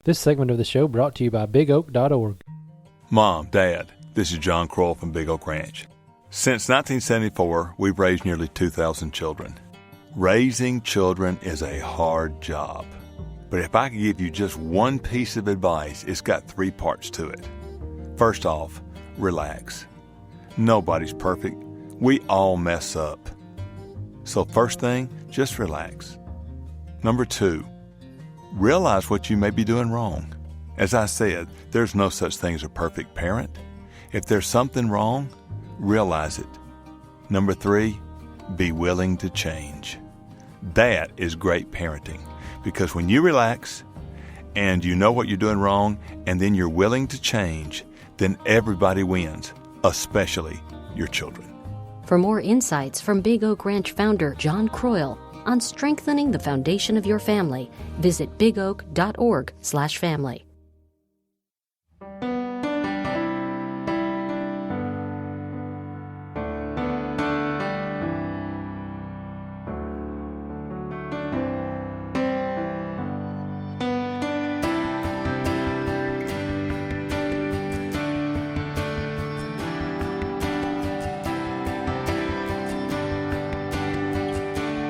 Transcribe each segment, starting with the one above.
This segment of the show brought to you by BigOak.org. Mom, Dad, this is John Croyle from BigOak Ranch. Since 1974, we've raised nearly 2,000 children. Raising children is a hard job. But if I could give you just one piece of advice, it's got 3 parts to it. First off, relax. Nobody's perfect. We all mess up. So first thing, just relax. Number 2, realize what you may be doing wrong. As I said, there's no such thing as a perfect parent. If there's something wrong, realize it. Number 3, be willing to change. That is great parenting, because when you relax and you know what you're doing wrong and then you're willing to change, then everybody wins, especially your children. For more insights from Big Oak Ranch founder John Croyle on strengthening the foundation of your family, visit bigoak.org/family.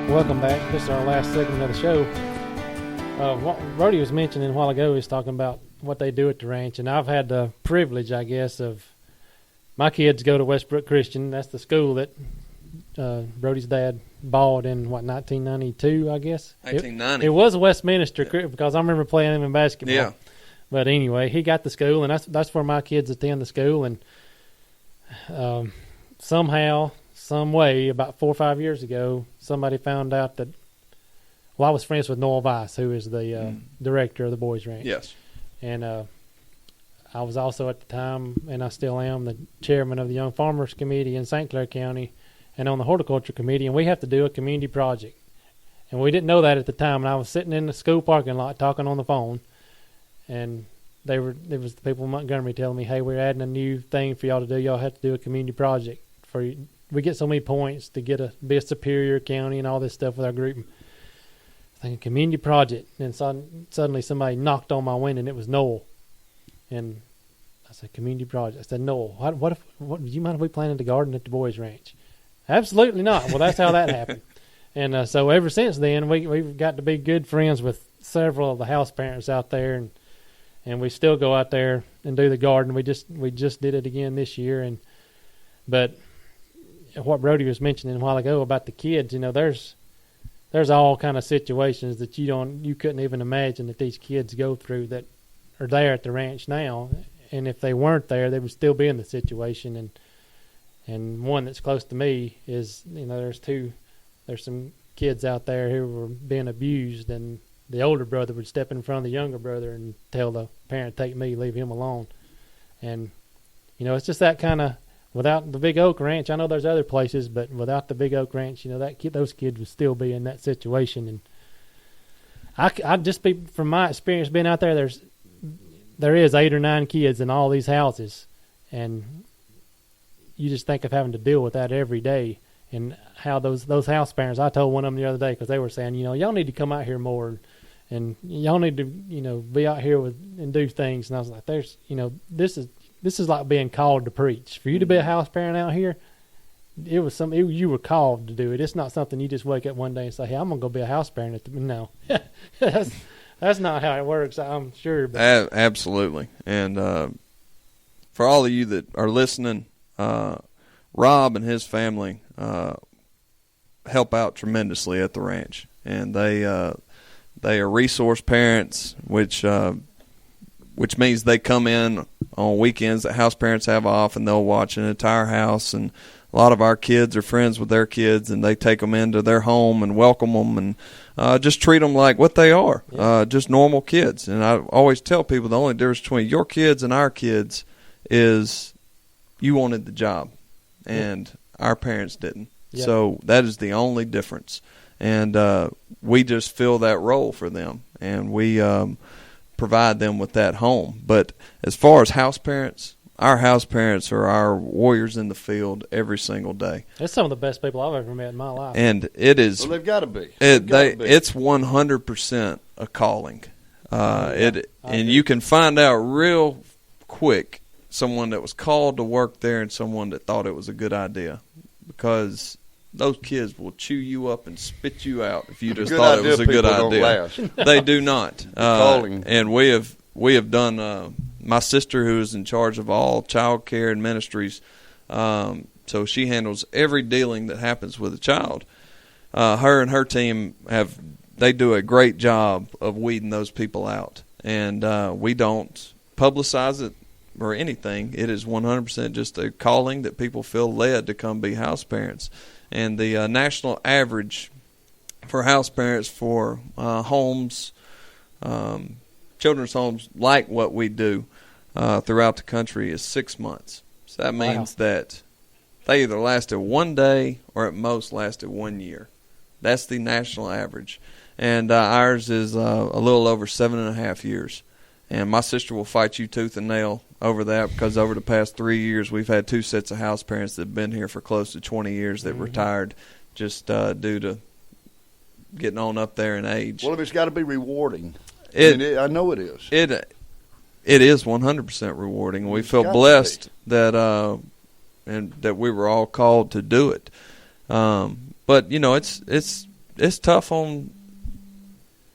Welcome back. This is our last segment of the show. What Brodie was mentioning a while ago is talking about what they do at the ranch, and I've had the privilege, I guess, of my kids go to Westbrook Christian. That's the school that Brodie's dad bought in, 1992, I guess? 1990. It was Westminster, because I remember playing him in basketball. Yeah. But anyway, he got the school, and that's where my kids attend the school, and somehow, some way, about 4 or 5 years ago, somebody found out that, well, I was friends with Noel Weiss, who is the director of the Boys Ranch. Yes. And I was also at the time, and I still am, the chairman of the Young Farmers Committee in St. Clair County and on the Horticulture Committee, and we have to do a community project. And we didn't know that at the time, and I was sitting in the school parking lot talking on the phone, and there was the people in Montgomery telling me, hey, we're adding a new thing for y'all to do. Y'all have to do a community project for you. We get so many points to be a superior county and all this stuff with our group. Thinking community project, and suddenly somebody knocked on my window, and it was Noel. And I said, community project. I said, Noel, what do you mind if we planted a garden at the Boys Ranch? Absolutely not. Well, that's how that happened. And so ever since then, we've got to be good friends with several of the house parents out there, and we still go out there and do the garden. We just did it again this year, but what Brodie was mentioning a while ago about the kids, there's all kind of situations that you couldn't even imagine that these kids go through that are there at the ranch now, and if they weren't there, they would still be in the situation. And one that's close to me is, there's some kids out there who were being abused, and the older brother would step in front of the younger brother and tell the parent, take me, leave him alone. And it's just that kind of, without the Big Oak Ranch, I know there's other places, but without the Big Oak Ranch, those kids would still be in that situation. And I'd just be, from my experience being out there, there is 8 or 9 kids in all these houses, and you just think of having to deal with that every day, and how those house parents. I told one of them the other day, because they were saying, y'all need to come out here more, and y'all need to, be out here and do things. And I was like, this is like being called to preach. For you to be a house parent out here, you were called to do it. It's not something you just wake up one day and say, hey, I'm going to go be a house parent. No, that's not how it works, I'm sure. But. Absolutely. And for all of you that are listening, Rob and his family help out tremendously at the ranch. And they are resource parents, which means they come in on weekends that house parents have off, and they'll watch an entire house. And a lot of our kids are friends with their kids, and they take them into their home and welcome them and just treat them like what they are, just normal kids. And I always tell people the only difference between your kids and our kids is you wanted the job, and our parents didn't. Yep. So that is the only difference. And we just fill that role for them, and we provide them with that home. But as far as house parents, our house parents are our warriors in the field every single day. They're some of the best people I've ever met in my life. And it is. Well, they've got to be. It's 100% a calling. And you can find out real quick someone that was called to work there and someone that thought it was a good idea, because those kids will chew you up and spit you out if you just thought it was a good idea. They do not. And we have done. My sister, who is in charge of all child care and ministries, so she handles every dealing that happens with a child. Her and her team they do a great job of weeding those people out, and we don't publicize it or anything. It is 100% just a calling that people feel led to come be house parents. And the national average for house parents for homes, children's homes like what we do throughout the country is 6 months. So that means that they either lasted 1 day or at most lasted 1 year. That's the national average. And ours is a little over 7.5 years. And my sister will fight you tooth and nail over that, because over the past 3 years we've had 2 sets of house parents that have been here for close to 20 years that retired just due to getting on up there in age. Well, it's got to be rewarding. I know it is. It is 100% rewarding. We feel blessed that and that we were all called to do it. But it's tough on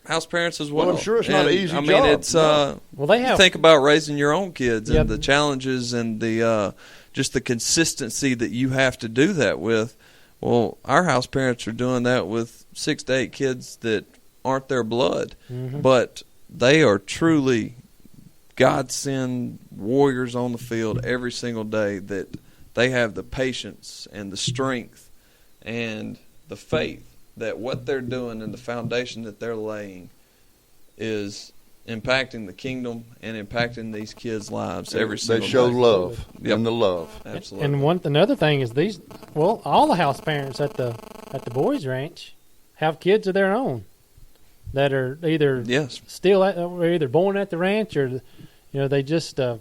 house parents as well. Well, I'm sure it's not an easy job. I mean, it's you think about raising your own kids and the challenges and the just the consistency that you have to do that with. Well, our house parents are doing that with 6 to 8 kids that aren't their blood, but they are truly God-sent warriors on the field every single day, that they have the patience and the strength and the faith that what they're doing and the foundation that they're laying is impacting the kingdom and impacting these kids' lives every single day. They show love and the love. Absolutely. And another thing is all the house parents at the boys' ranch have kids of their own that are either either born at the ranch, or they just and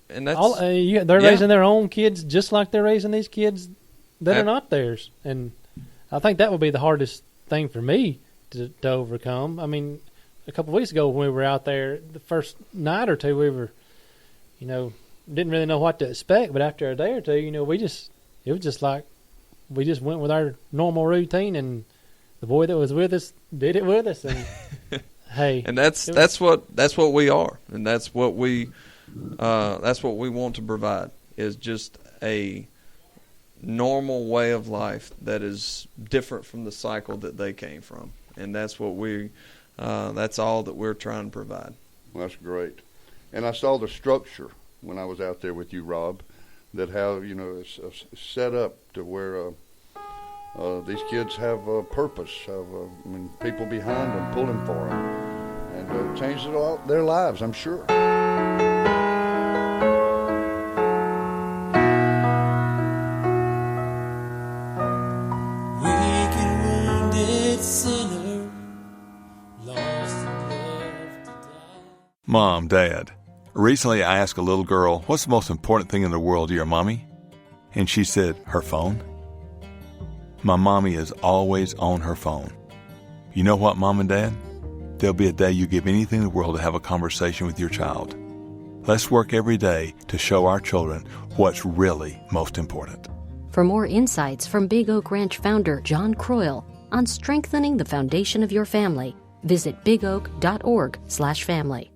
that's they're raising their own kids just like they're raising these kids that are not theirs. And I think that would be the hardest thing for me to overcome. I mean, a couple of weeks ago when we were out there, the first night or two, we were, didn't really know what to expect. But after a day or two, it was just like we just went with our normal routine, and the boy that was with us did it with us. And hey, and that's what we are, and that's what we want to provide, is just a normal way of life that is different from the cycle that they came from, and that's what that's all that we're trying to provide. Well, that's great. And I saw the structure when I was out there with you, Rob, that how it's set up to where these kids have a purpose, have people behind them pulling for them, and changed their lives, I'm sure. Mom, Dad, recently I asked a little girl, what's the most important thing in the world to your mommy? And she said, her phone. My mommy is always on her phone. You know what, Mom and Dad? There'll be a day you give anything in the world to have a conversation with your child. Let's work every day to show our children what's really most important. For more insights from Big Oak Ranch founder John Croyle on strengthening the foundation of your family, visit bigoak.org/family.